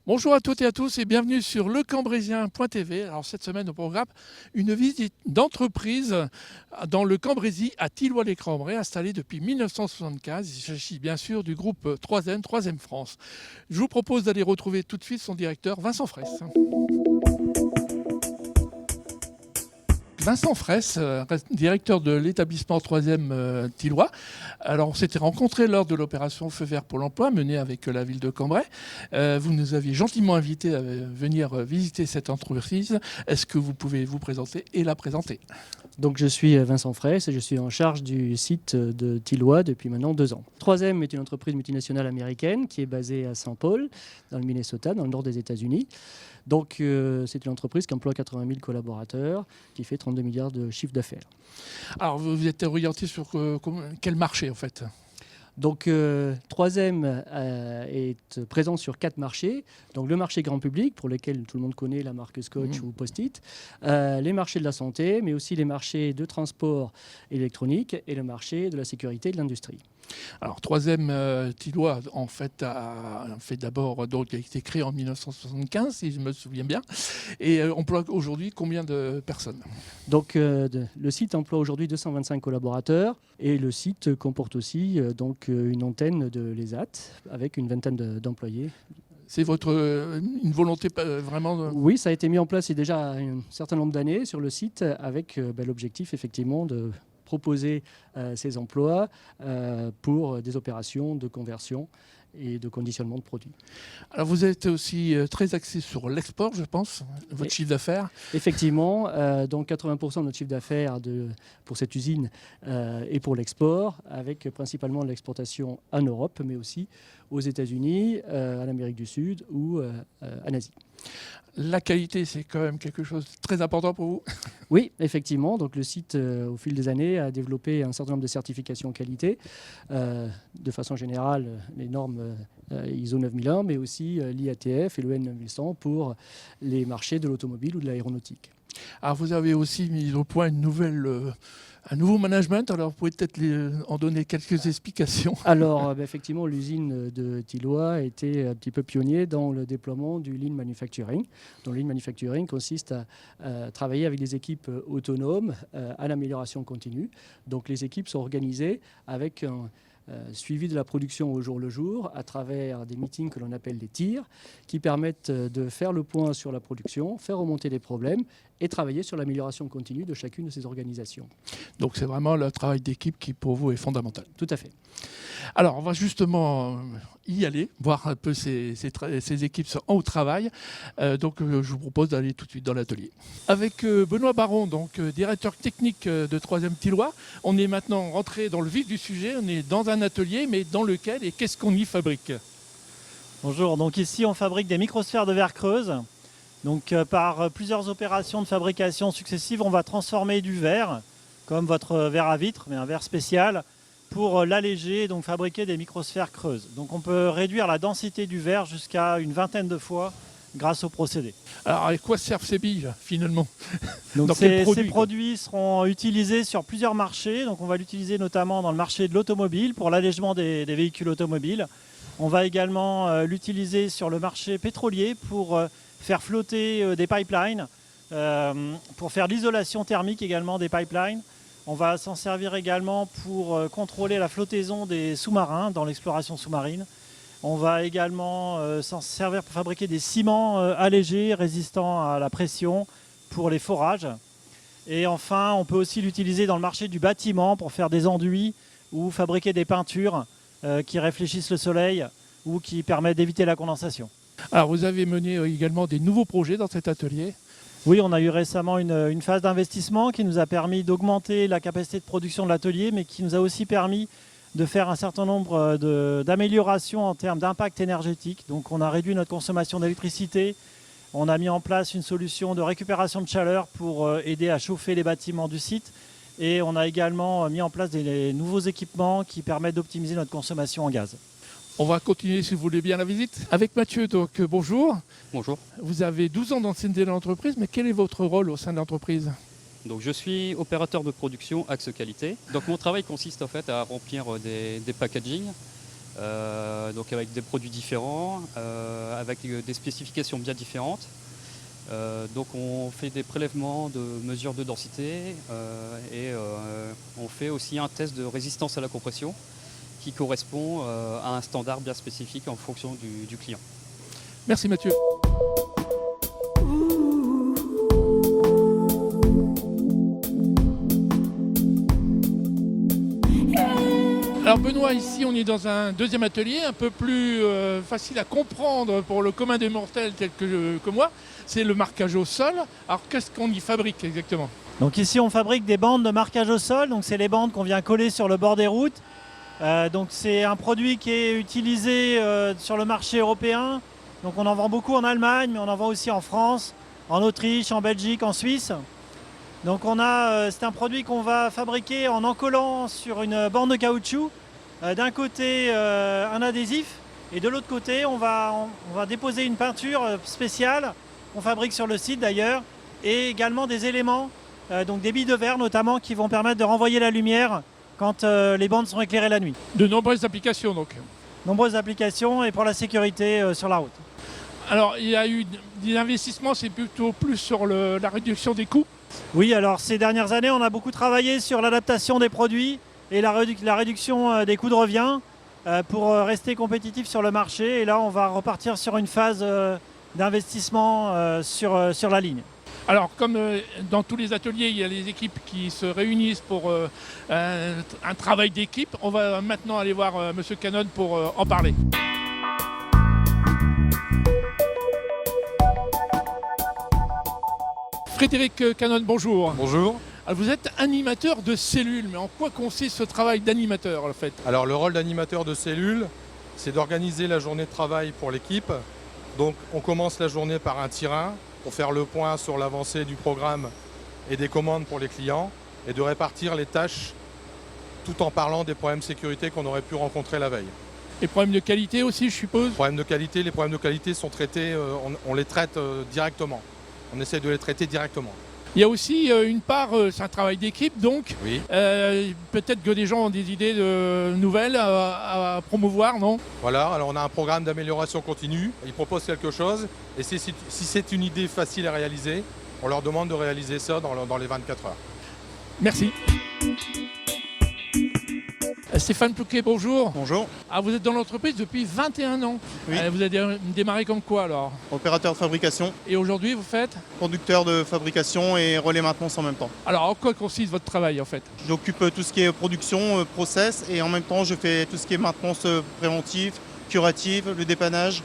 Bonjour à toutes et à tous et bienvenue sur lecambrézien.tv. Alors cette semaine au programme, une visite d'entreprise dans le Cambrésis à Thilloy-les-Cambrais, installé depuis 1975. Il s'agit bien sûr du groupe 3M France. Je vous propose d'aller retrouver tout de suite son directeur Vincent Fraisse. Vincent Fraisse, directeur de l'établissement 3e Thilloy. Alors, on s'était rencontrés lors de l'opération Feu vert pour l'emploi menée avec la ville de Cambrai. Vous nous aviez gentiment invités à venir visiter cette entreprise. Est-ce que vous pouvez vous présenter et la présenter ? Donc je suis Vincent Fraisse et je suis en charge du site de Thilloy depuis maintenant 2 ans. 3M est une entreprise multinationale américaine qui est basée à Saint Paul, dans le Minnesota, dans le nord des États-Unis. Donc c'est une entreprise qui emploie 80 000 collaborateurs, qui fait 32 milliards de chiffre d'affaires. Alors vous êtes orienté sur quel marché en fait ? Donc 3M est présent sur 4 marchés. Donc le marché grand public, pour lequel tout le monde connaît la marque Scotch ou Post-it, les marchés de la santé, mais aussi les marchés de transport électronique et le marché de la sécurité et de l'industrie. Alors 3M Thilloy en fait a fait d'abord, donc a été créé en 1975 si je me souviens bien, et emploie aujourd'hui combien de personnes ? Donc le site emploie aujourd'hui 225 collaborateurs et le site comporte aussi donc une antenne de l'ESAT avec une vingtaine d'employés. C'est une volonté vraiment Oui, ça a été mis en place il y a déjà un certain nombre d'années sur le site avec l'objectif effectivement de proposer ces emplois pour des opérations de conversion et de conditionnement de produits. Alors vous êtes aussi très axé sur l'export, je pense, votre chiffre d'affaires. Effectivement, donc 80% de notre chiffre d'affaires pour cette usine est pour l'export, avec principalement l'exportation en Europe, mais aussi aux États-Unis, à l'Amérique du Sud ou en Asie. La qualité, c'est quand même quelque chose de très important pour vous ? Oui, effectivement. Donc, le site, au fil des années, a développé un certain nombre de certifications qualité. De façon générale, les normes ISO 9001, mais aussi l'IATF et le N9100 pour les marchés de l'automobile ou de l'aéronautique. Alors, vous avez aussi mis au point un nouveau management. Alors, vous pouvez peut-être en donner quelques explications. Alors, effectivement, l'usine de Thilloy a été un petit peu pionnier dans le déploiement du Lean Manufacturing. Donc, le Lean Manufacturing consiste à travailler avec des équipes autonomes à l'amélioration continue. Donc, les équipes sont organisées avec un suivi de la production au jour le jour à travers des meetings que l'on appelle des tirs qui permettent de faire le point sur la production, faire remonter les problèmes et travailler sur l'amélioration continue de chacune de ces organisations. Donc c'est vraiment le travail d'équipe qui pour vous est fondamental. Tout à fait. Alors on va justement y aller, voir un peu ces équipes au travail. Donc je vous propose d'aller tout de suite dans l'atelier. Avec Benoît Baron, donc directeur technique de 3M Thilloy, on est maintenant rentré dans le vif du sujet. On est dans un atelier, mais dans lequel et qu'est-ce qu'on y fabrique ? Bonjour, donc ici on fabrique des microsphères de verre creuse. Donc par plusieurs opérations de fabrication successives, on va transformer du verre, comme votre verre à vitre, mais un verre spécial, pour l'alléger et donc fabriquer des microsphères creuses. Donc on peut réduire la densité du verre jusqu'à une vingtaine de fois grâce au procédé. Alors à quoi servent ces billes finalement ? Donc ces produits seront utilisés sur plusieurs marchés. Donc on va l'utiliser notamment dans le marché de l'automobile pour l'allègement des véhicules automobiles. On va également l'utiliser sur le marché pétrolier pour faire flotter des pipelines, pour faire l'isolation thermique également des pipelines. On va s'en servir également pour contrôler la flottaison des sous-marins dans l'exploration sous-marine. On va également s'en servir pour fabriquer des ciments allégés, résistants à la pression pour les forages. Et enfin, on peut aussi l'utiliser dans le marché du bâtiment pour faire des enduits ou fabriquer des peintures qui réfléchissent le soleil ou qui permettent d'éviter la condensation. Alors vous avez mené également des nouveaux projets dans cet atelier ? Oui, on a eu récemment une phase d'investissement qui nous a permis d'augmenter la capacité de production de l'atelier, mais qui nous a aussi permis de faire un certain nombre d'améliorations en termes d'impact énergétique. Donc on a réduit notre consommation d'électricité, on a mis en place une solution de récupération de chaleur pour aider à chauffer les bâtiments du site, et on a également mis en place des nouveaux équipements qui permettent d'optimiser notre consommation en gaz. On va continuer, si vous voulez bien, la visite. Avec Mathieu, donc bonjour. Bonjour. Vous avez 12 ans d'ancienneté dans l'entreprise, mais quel est votre rôle au sein de l'entreprise ? Donc je suis opérateur de production axe qualité. Donc mon travail consiste en fait à remplir des packaging donc avec des produits différents, avec des spécifications bien différentes. Donc on fait des prélèvements de mesure de densité et on fait aussi un test de résistance à la compression qui correspond à un standard bien spécifique en fonction du client. Merci Mathieu. Alors Benoît, ici on est dans un deuxième atelier, un peu plus facile à comprendre pour le commun des mortels tel que moi. C'est le marquage au sol. Alors qu'est-ce qu'on y fabrique exactement? Donc ici on fabrique des bandes de marquage au sol, donc c'est les bandes qu'on vient coller sur le bord des routes. Donc c'est un produit qui est utilisé sur le marché européen. Donc on en vend beaucoup en Allemagne, mais on en vend aussi en France, en Autriche, en Belgique, en Suisse. Donc c'est un produit qu'on va fabriquer en collant sur une bande de caoutchouc. D'un côté un adhésif et de l'autre côté on va déposer une peinture spéciale qu'on fabrique sur le site d'ailleurs, et également des éléments, donc des billes de verre notamment, qui vont permettre de renvoyer la lumière quand les bandes sont éclairées la nuit. De nombreuses applications donc. Nombreuses applications et pour la sécurité sur la route. Alors il y a eu des investissements, c'est plutôt plus sur la réduction des coûts. Oui, alors ces dernières années on a beaucoup travaillé sur l'adaptation des produits et la réduction des coûts de revient pour rester compétitif sur le marché. Et là on va repartir sur une phase d'investissement sur la ligne. Alors, comme dans tous les ateliers, il y a les équipes qui se réunissent pour un travail d'équipe. On va maintenant aller voir Monsieur Canon pour en parler. Frédéric Canon, bonjour. Bonjour. Alors, vous êtes animateur de cellules, mais en quoi consiste ce travail d'animateur en fait? Alors le rôle d'animateur de cellule, c'est d'organiser la journée de travail pour l'équipe. Donc on commence la journée par un tir-1 pour faire le point sur l'avancée du programme et des commandes pour les clients et de répartir les tâches tout en parlant des problèmes de sécurité qu'on aurait pu rencontrer la veille. Les problèmes de qualité aussi, je suppose? Les problèmes de qualité sont traités, on les traite directement. On essaie de les traiter directement. Il y a aussi une part, c'est un travail d'équipe, donc Oui. peut-être que des gens ont des idées nouvelles à promouvoir, non? Voilà, alors on a un programme d'amélioration continue, ils proposent quelque chose, et si c'est une idée facile à réaliser, on leur demande de réaliser ça dans les 24 heures. Merci. Stéphane Plouquet, bonjour. Bonjour. Ah, vous êtes dans l'entreprise depuis 21 ans. Oui. Vous avez démarré comme quoi alors? Opérateur de fabrication, Et aujourd'hui vous faites? conducteur de fabrication et relais maintenance en même temps. Alors en quoi consiste votre travail en fait? J'occupe tout ce qui est production, process, et en même temps je fais tout ce qui est maintenance préventive, curative, le dépannage,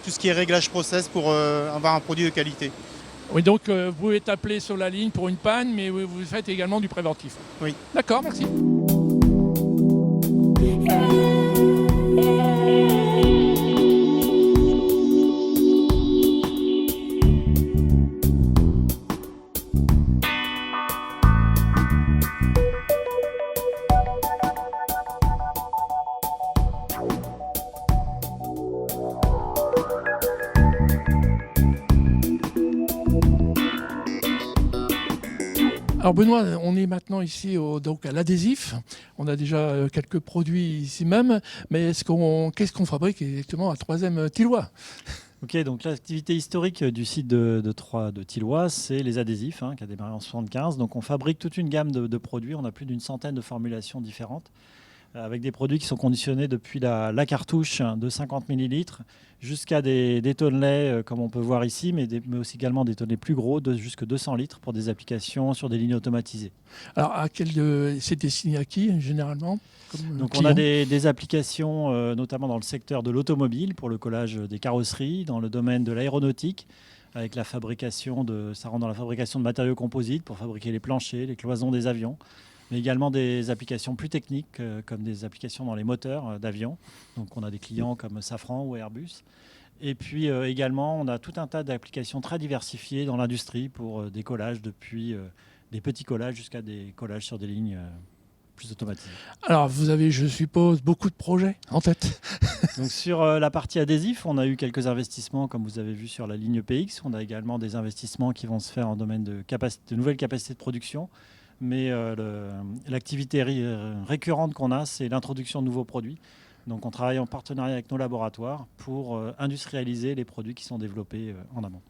tout ce qui est réglage process pour avoir un produit de qualité. Oui, donc vous êtes appelé sur la ligne pour une panne, mais vous faites également du préventif. Oui. D'accord, merci. Alors Benoît, on est maintenant ici donc à l'adhésif. On a déjà quelques produits ici même, mais qu'est-ce qu'on fabrique exactement à 3e Thillois? Ok, donc l'activité historique du site de Thillois, c'est les adhésifs, qui a démarré en 1975. Donc on fabrique toute une gamme de produits, on a plus d'une centaine de formulations différentes, avec des produits qui sont conditionnés depuis la cartouche de 50 ml jusqu'à des tonnelets comme on peut voir ici, mais aussi également des tonnelets plus gros, de jusqu'à 200 litres pour des applications sur des lignes automatisées. Alors c'est destiné à qui généralement Donc on a des applications notamment dans le secteur de l'automobile pour le collage des carrosseries, dans le domaine de l'aéronautique, avec ça rentre dans la fabrication de matériaux composites pour fabriquer les planchers, les cloisons des avions, mais également des applications plus techniques comme des applications dans les moteurs d'avions. Donc on a des clients comme Safran ou Airbus. Et puis également, on a tout un tas d'applications très diversifiées dans l'industrie pour des collages, depuis des petits collages jusqu'à des collages sur des lignes plus automatisées. Alors vous avez, je suppose, beaucoup de projets en tête. Donc sur la partie adhésif, on a eu quelques investissements, comme vous avez vu sur la ligne PX. On a également des investissements qui vont se faire en domaine de nouvelles capacités de production. Mais l'activité récurrente qu'on a, c'est l'introduction de nouveaux produits. Donc on travaille en partenariat avec nos laboratoires pour industrialiser les produits qui sont développés en amont.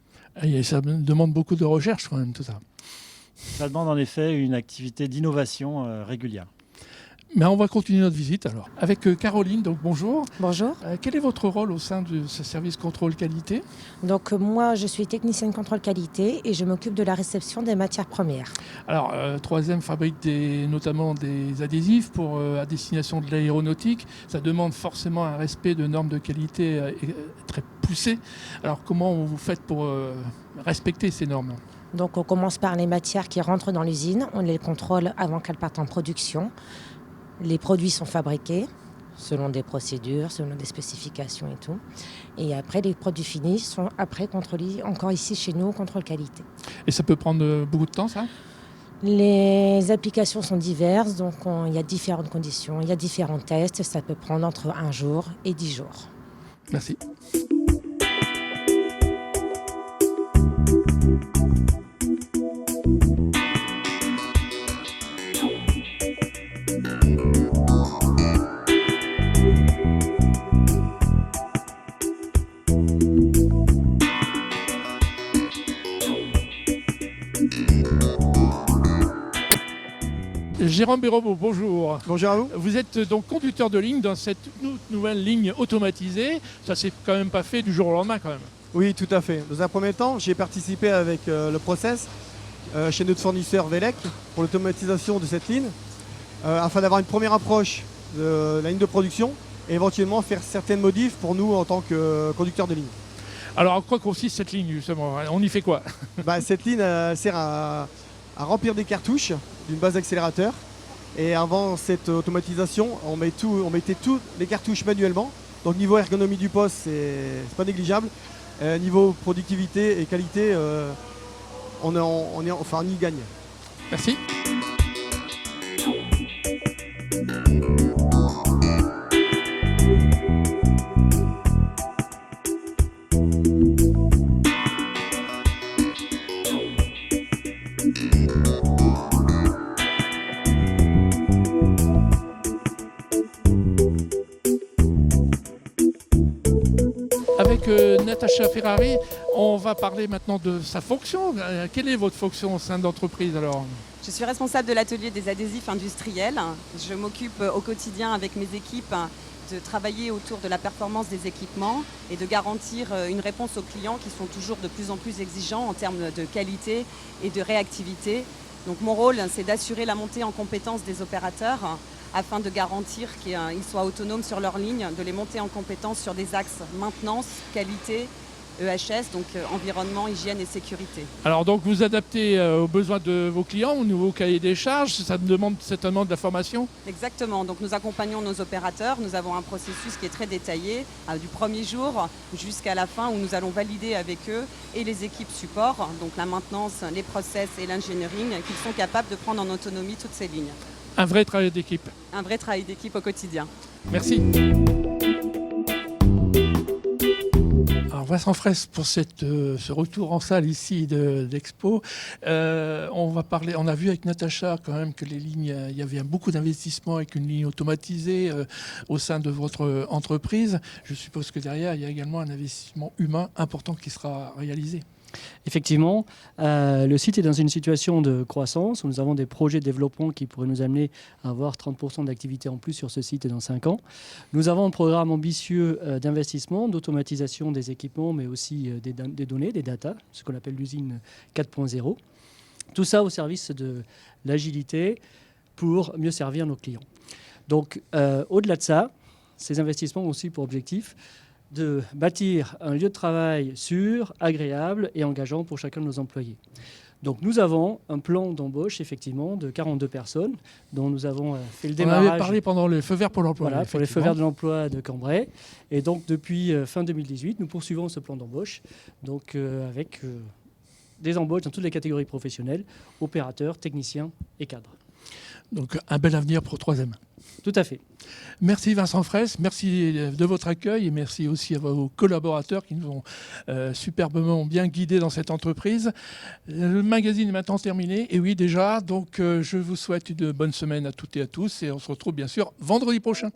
Et ça demande beaucoup de recherche quand même, tout ça. Ça demande en effet une activité d'innovation régulière. Mais on va continuer notre visite alors. Avec Caroline, donc bonjour. Bonjour. Quel est votre rôle au sein de ce service contrôle qualité? Donc moi je suis technicienne contrôle qualité et je m'occupe de la réception des matières premières. Alors, 3M fabrique notamment des adhésifs à destination de l'aéronautique. Ça demande forcément un respect de normes de qualité très poussées. Alors comment vous faites pour respecter ces normes? Donc on commence par les matières qui rentrent dans l'usine, on les contrôle avant qu'elles partent en production. Les produits sont fabriqués selon des procédures, selon des spécifications et tout. Et après, les produits finis sont après contrôlés encore ici chez nous au contrôle qualité. Et ça peut prendre beaucoup de temps, ça? Les applications sont diverses, donc il y a différentes conditions, il y a différents tests. Ça peut prendre entre 1 jour et 10 jours. Merci. Jérôme Bérobeau, bonjour. Bonjour à vous. Vous êtes donc conducteur de ligne dans cette nouvelle ligne automatisée. Ça s'est quand même pas fait du jour au lendemain quand même. Oui, tout à fait. Dans un premier temps, j'ai participé avec le process chez notre fournisseur Velec pour l'automatisation de cette ligne afin d'avoir une première approche de la ligne de production et éventuellement faire certaines modifs pour nous en tant que conducteurs de ligne. Alors, en quoi consiste cette ligne justement? On y fait quoi? Cette ligne sert à remplir des cartouches d'une base d'accélérateur. Et avant cette automatisation, on mettait toutes les cartouches manuellement. Donc niveau ergonomie du poste, c'est pas négligeable. Niveau productivité et qualité, on y gagne. Merci. Avec Natacha Ferrari, on va parler maintenant de sa fonction. Quelle est votre fonction au sein de l'entreprise alors? Je suis responsable de l'atelier des adhésifs industriels. Je m'occupe au quotidien avec mes équipes de travailler autour de la performance des équipements et de garantir une réponse aux clients qui sont toujours de plus en plus exigeants en termes de qualité et de réactivité. Donc mon rôle, c'est d'assurer la montée en compétences des opérateurs afin de garantir qu'ils soient autonomes sur leur ligne, de les monter en compétences sur des axes maintenance, qualité, EHS, donc environnement, hygiène et sécurité. Alors donc vous adaptez aux besoins de vos clients, au nouveau cahier des charges, ça demande certainement de la formation? Exactement, donc nous accompagnons nos opérateurs, nous avons un processus qui est très détaillé, du premier jour jusqu'à la fin où nous allons valider avec eux et les équipes support, donc la maintenance, les process et l'engineering, qu'ils sont capables de prendre en autonomie toutes ces lignes. Un vrai travail d'équipe. Un vrai travail d'équipe au quotidien. Merci. Alors Vincent Fraisse pour ce retour en salle ici d'Expo. On a vu avec Natacha quand même que les lignes, il y avait beaucoup d'investissements avec une ligne automatisée au sein de votre entreprise. Je suppose que derrière, il y a également un investissement humain important qui sera réalisé. Effectivement, le site est dans une situation de croissance où nous avons des projets de développement qui pourraient nous amener à avoir 30% d'activité en plus sur ce site dans 5 ans. Nous avons un programme ambitieux d'investissement, d'automatisation des équipements, mais aussi des données, des data, ce qu'on appelle l'usine 4.0. Tout ça au service de l'agilité pour mieux servir nos clients. Donc, au-delà de ça, ces investissements ont aussi pour objectif de bâtir un lieu de travail sûr, agréable et engageant pour chacun de nos employés. Donc nous avons un plan d'embauche effectivement de 42 personnes dont nous avons fait le démarrage. On avait parlé pendant les feux verts pour l'emploi. Voilà, pour les feux verts de l'emploi de Cambrai. Et donc depuis fin 2018, nous poursuivons ce plan d'embauche donc, avec des embauches dans toutes les catégories professionnelles, opérateurs, techniciens et cadres. Donc un bel avenir pour 3M. Tout à fait. Merci Vincent Fraisse, merci de votre accueil et merci aussi à vos collaborateurs qui nous ont superbement bien guidés dans cette entreprise. Le magazine est maintenant terminé, et oui déjà, donc je vous souhaite une bonne semaine à toutes et à tous et on se retrouve bien sûr vendredi prochain.